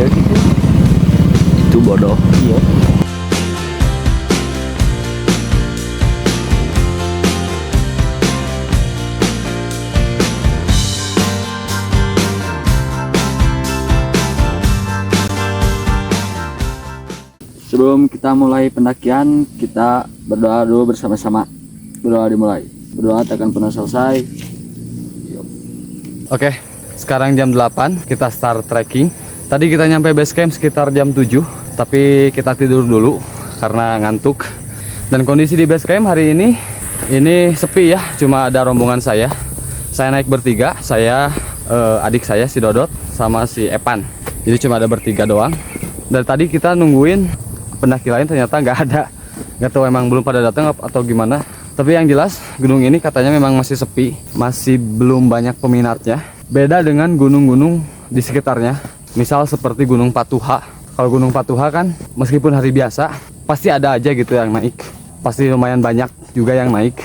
iya gitu. Itu bodoh. Iya. Sebelum kita mulai pendakian, kita berdoa dulu bersama-sama. Berdoa dimulai. Berdoa tak akan pernah selesai. Yuk. Oke, sekarang jam 8 kita start trekking. Tadi kita nyampe base camp sekitar jam 7, tapi kita tidur dulu karena ngantuk. Dan kondisi di base camp hari ini sepi ya, cuma ada rombongan saya. Saya naik bertiga, saya, adik saya si Dodot sama si Epan. Jadi cuma ada bertiga doang. Dari tadi kita nungguin pendaki lain, ternyata nggak ada. Nggak tahu emang belum pada datang atau gimana. Tapi yang jelas gunung ini katanya memang masih sepi, masih belum banyak peminatnya. Beda dengan gunung-gunung di sekitarnya. Misal seperti Gunung Patuha. Kalau Gunung Patuha kan meskipun hari biasa pasti ada aja gitu yang naik. Pasti lumayan banyak juga yang naik.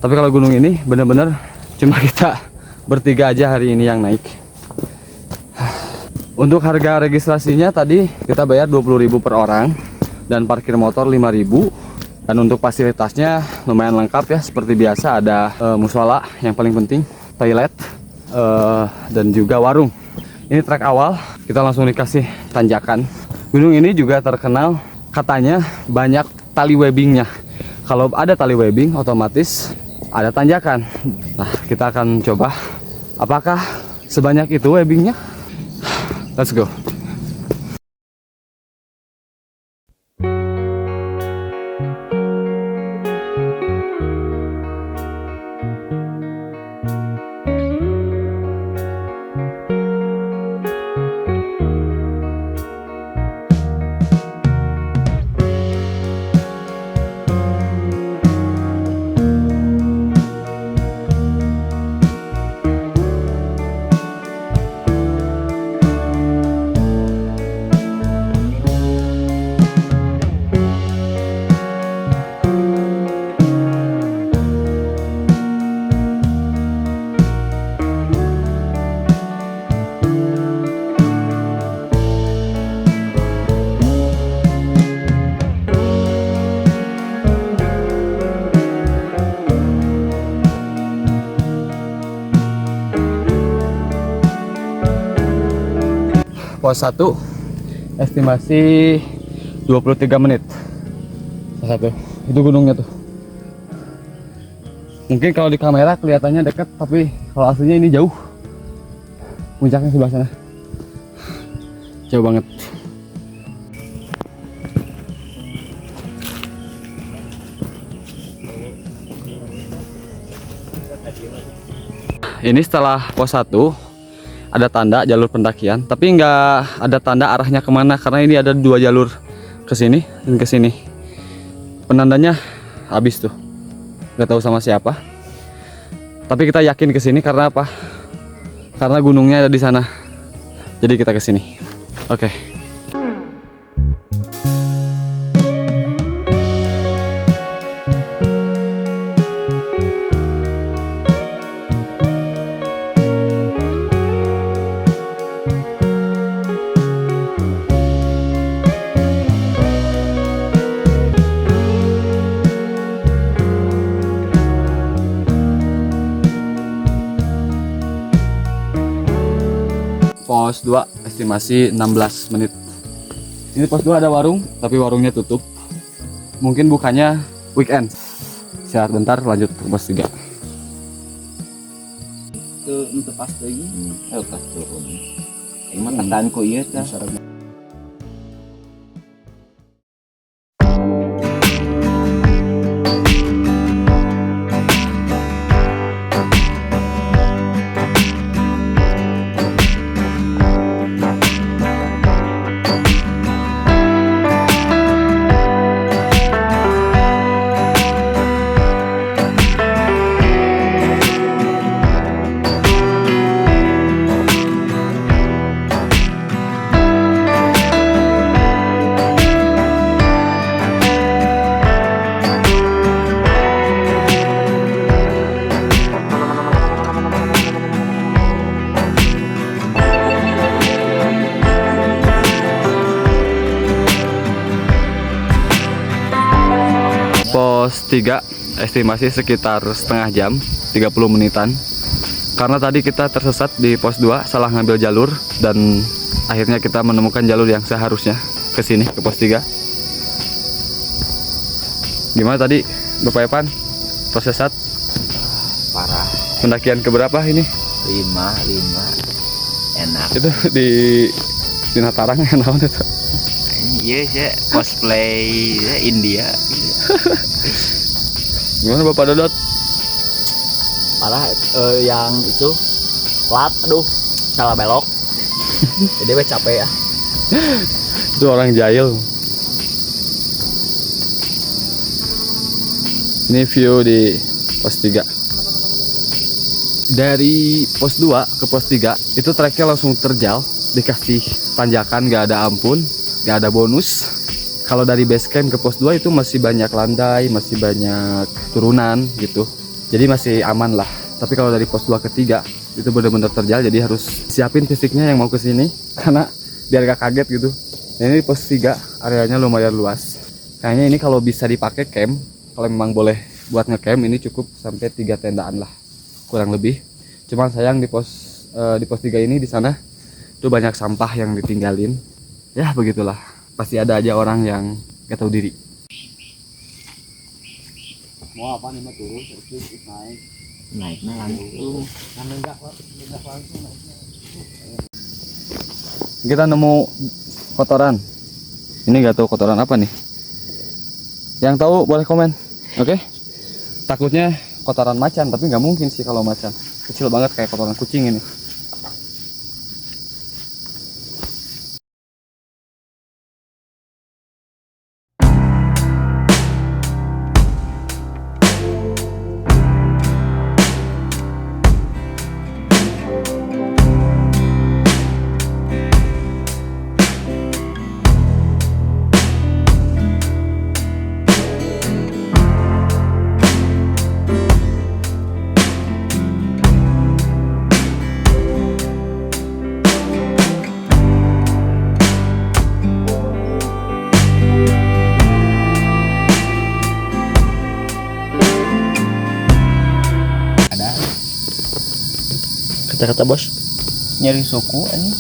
Tapi kalau gunung ini bener-bener cuma kita bertiga aja hari ini yang naik. Untuk harga registrasinya tadi kita bayar 20.000 per orang dan parkir motor 5.000. Dan untuk fasilitasnya lumayan lengkap ya, seperti biasa ada musola yang paling penting, toilet, dan juga warung. Ini trek awal, kita langsung dikasih tanjakan. Gunung ini juga terkenal katanya banyak tali webbingnya. Kalau ada tali webbing otomatis ada tanjakan. Nah, kita akan coba apakah sebanyak itu webbingnya. Let's go. Pos 1 estimasi 23 menit. Pos 1 itu gunungnya tuh. Mungkin kalau di kamera kelihatannya dekat, tapi kalau aslinya ini jauh. Puncaknya sebelah sana. Jauh banget. Ini setelah pos 1 ada tanda jalur pendakian, tapi nggak ada tanda arahnya kemana karena ini ada 2 jalur, ke sini dan ke sini. Penandanya habis tuh, nggak tahu sama siapa. Tapi kita yakin ke sini karena apa? Karena gunungnya ada di sana. Jadi kita ke sini. Oke. Pos 2 estimasi 16 menit. Ini pos 2 ada warung, tapi warungnya tutup. Mungkin bukannya weekend. Istirahat bentar, lanjut ke pos 3. Itu untuk pas lagi. Pas turun. Emang tekanku iya tah. pos 3 estimasi sekitar setengah jam, 30 menitan. Karena tadi kita tersesat di pos 2, salah ngambil jalur, dan akhirnya kita menemukan jalur yang seharusnya ke sini, ke pos 3. Gimana tadi Bapak Evan? Tersesat? Parah. Pendakian keberapa ini? 5 enak. Itu di Natarang yang naon itu? Iya sih, cosplay India. Gimana Bapak Dodot? Parah, yang itu plat, aduh salah belok. Jadi gue capek ya. Itu orang jahil. Ini view di pos 3. Dari pos 2 ke pos 3 itu treknya langsung terjal, dikasih tanjakan gak ada ampun, gak ada bonus. Kalau dari base camp ke pos 2 itu masih banyak landai, masih banyak turunan gitu, jadi masih aman lah. Tapi kalau dari pos 2 ke 3 itu benar-benar terjal, jadi harus siapin fisiknya yang mau ke sini karena biar gak kaget gitu. Nah, ini pos 3 areanya lumayan luas. Kayaknya ini kalau bisa dipakai camp, kalau memang boleh buat ngecamp, ini cukup sampai 3 tendaan lah kurang lebih. Cuman sayang di pos 3 ini, di sana tuh banyak sampah yang ditinggalin. Ya begitulah, pasti ada aja orang yang gak tahu diri. Mau apa nih, mah turun terus naik. Naiknya langsung. Kita nemu kotoran. Ini gak tahu kotoran apa nih. Yang tahu boleh komen. Oke? Takutnya kotoran macan, tapi nggak mungkin sih kalau macan. Kecil banget kayak kotoran kucing ini. Kata-kata bos. Nyeri suku ini.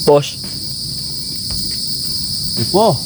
Bos. Ipo.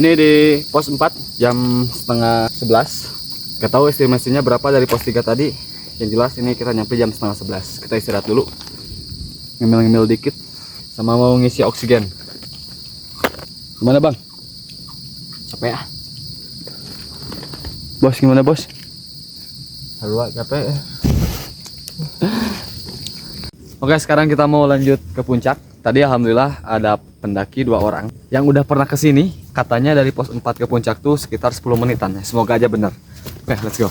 Ini di pos 4 jam setengah 11. Gak tahu estimasinya berapa dari pos 3 tadi. Yang jelas ini kita nyampe jam setengah 11. Kita istirahat dulu, ngemil-ngemil dikit, sama mau ngisi oksigen. Gimana bang? Capek ya? Bos gimana bos? Halua capek ya. Oke, sekarang kita mau lanjut ke puncak. Tadi alhamdulillah ada pendaki 2 orang yang udah pernah kesini. Katanya dari pos 4 ke puncak tuh sekitar 10 menitan. Semoga aja benar. Oke, let's go.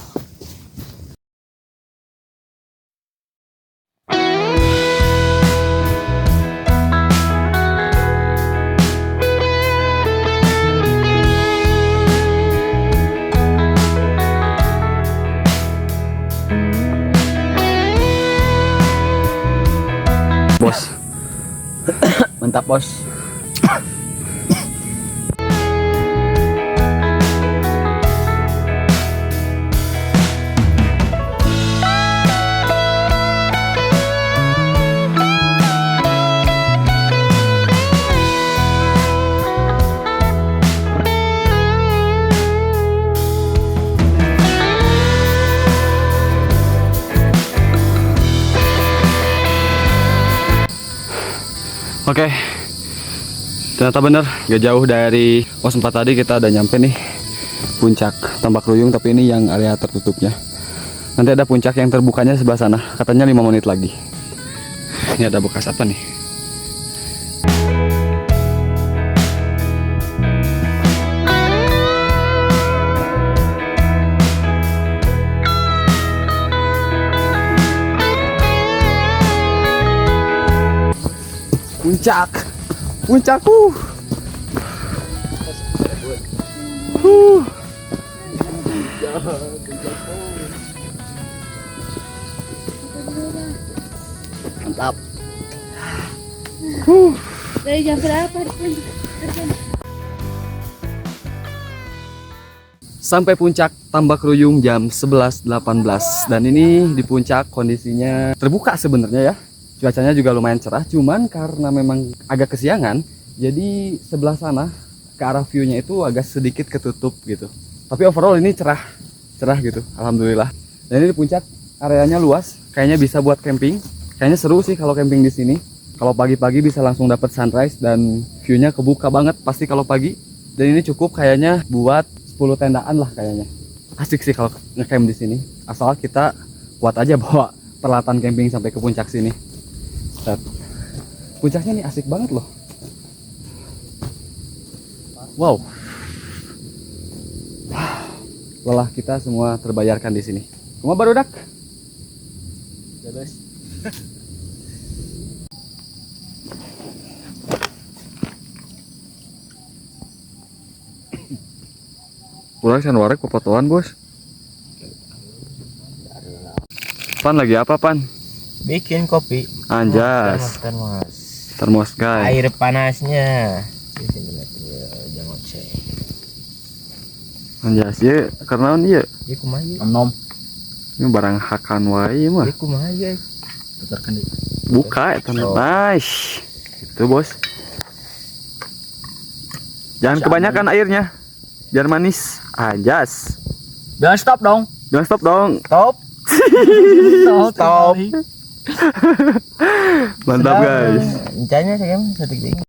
Bos. Mantap bos. Oke, ternyata bener, gak jauh dari pos 4 tadi kita udah nyampe nih puncak Tambak Ruyung, tapi ini yang area tertutupnya. Nanti ada puncak yang terbukanya sebelah sana. Katanya 5 menit lagi. Ini ada bekas apa nih? Puncak. Puncakku. Mantap. Dari jam berapa? Sampai puncak Tambak Ruyung jam 11.18 dan ini di puncak kondisinya terbuka sebenarnya ya. Cuacanya juga lumayan cerah, cuman karena memang agak kesiangan, jadi sebelah sana ke arah view-nya itu agak sedikit ketutup gitu. Tapi overall ini cerah gitu, alhamdulillah. Dan ini di puncak areanya luas, kayaknya bisa buat camping. Kayaknya seru sih kalau camping di sini. Kalau pagi-pagi bisa langsung dapat sunrise dan view-nya kebuka banget pasti kalau pagi. Dan ini cukup kayaknya buat 10 tendaan lah kayaknya. Asik sih kalau ngecamp di sini. Asal kita kuat aja bawa peralatan camping sampai ke puncak sini. Puncaknya nih asik banget loh. Wow. Lelah kita semua terbayarkan di sini. Kumaha barudak? Bebas. Pulang san warek pepotoan, Bos. Pan lagi apa, Pan? Bikin kopi. Anjas. Termos. Termos, guys. Air panasnya. Jangan cek. Anjas, ya karena ieu Ya kumaha ya? Enom. ini barang hakan wae mah. Ya kumaha ya? Putarkan deh. Buka eta Oh. nice. Itu, Bos. Jangan kebanyakan airnya. Biar manis. Anjas. Jangan stop dong. Jangan stop dong. Top. Stop. Mantap, guys. Encanya saya satu gini.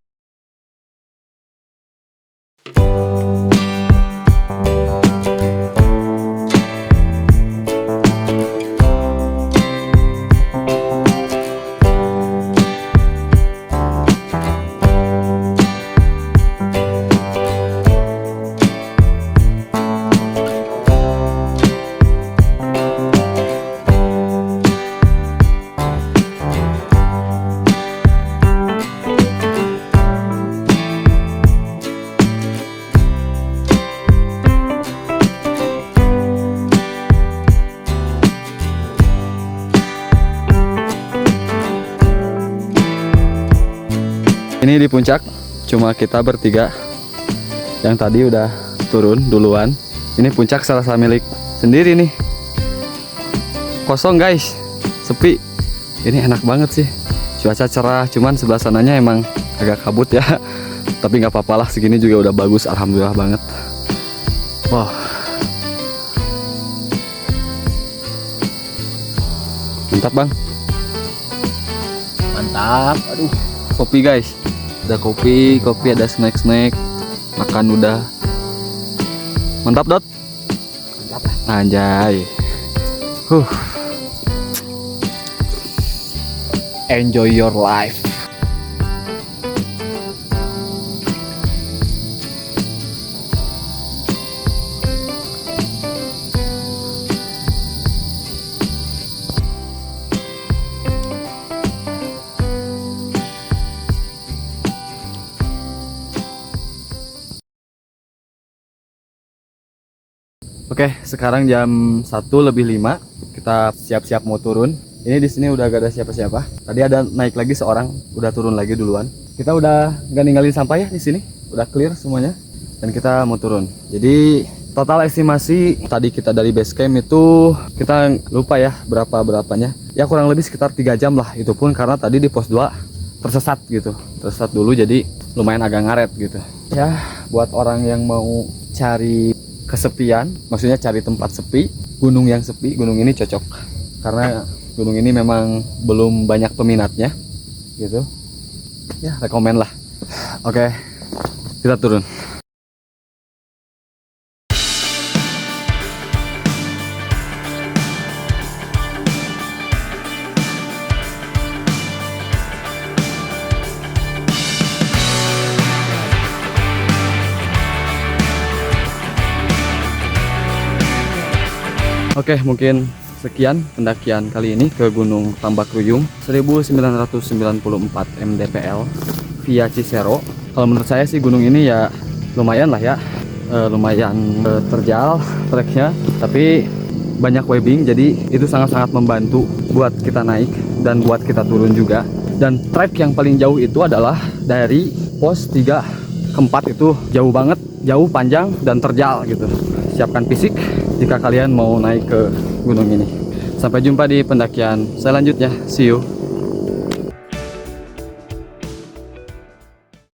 Ini di puncak cuma kita bertiga. Yang tadi udah turun duluan. Ini puncak serasa milik sendiri nih. Kosong, guys. Sepi. Ini enak banget sih. Cuaca cerah, cuman sebelah sananya emang agak kabut ya. Tapi nggak apa-apa lah, segini juga udah bagus, alhamdulillah banget. Wow. Mantap, Bang. Mantap. Aduh. Kopi, guys. Ada kopi, ada snack, makan udah. Mantap, Dot. Mantap. Anjay. Enjoy your life. Oke, sekarang jam 1:05. Kita siap-siap mau turun. Ini di sini udah gak ada siapa-siapa. Tadi ada naik lagi seorang, udah turun lagi duluan. Kita udah gak ninggalin sampah ya di sini. Udah clear semuanya. Dan kita mau turun. Jadi total estimasi tadi kita dari base camp itu kita lupa ya berapanya. Ya kurang lebih sekitar 3 jam lah. Itu pun karena tadi di pos 2 tersesat gitu. Tersesat dulu jadi lumayan agak ngaret gitu. Ya, buat orang yang mau cari kesepian, maksudnya cari tempat sepi, gunung yang sepi, gunung ini cocok. Karena gunung ini memang belum banyak peminatnya gitu. Ya, rekomen lah. Oke, kita turun. Oke, mungkin sekian pendakian kali ini ke Gunung Tambakruyung 1994 mdpl via Cicero. Kalau menurut saya sih gunung ini ya lumayan lah ya, lumayan terjal treknya, tapi banyak webbing, jadi itu sangat-sangat membantu buat kita naik dan buat kita turun juga. Dan trek yang paling jauh itu adalah dari pos 3 ke 4, itu jauh banget, jauh, panjang, dan terjal gitu. Siapkan fisik jika kalian mau naik ke gunung ini. Sampai jumpa di pendakian selanjutnya. See you.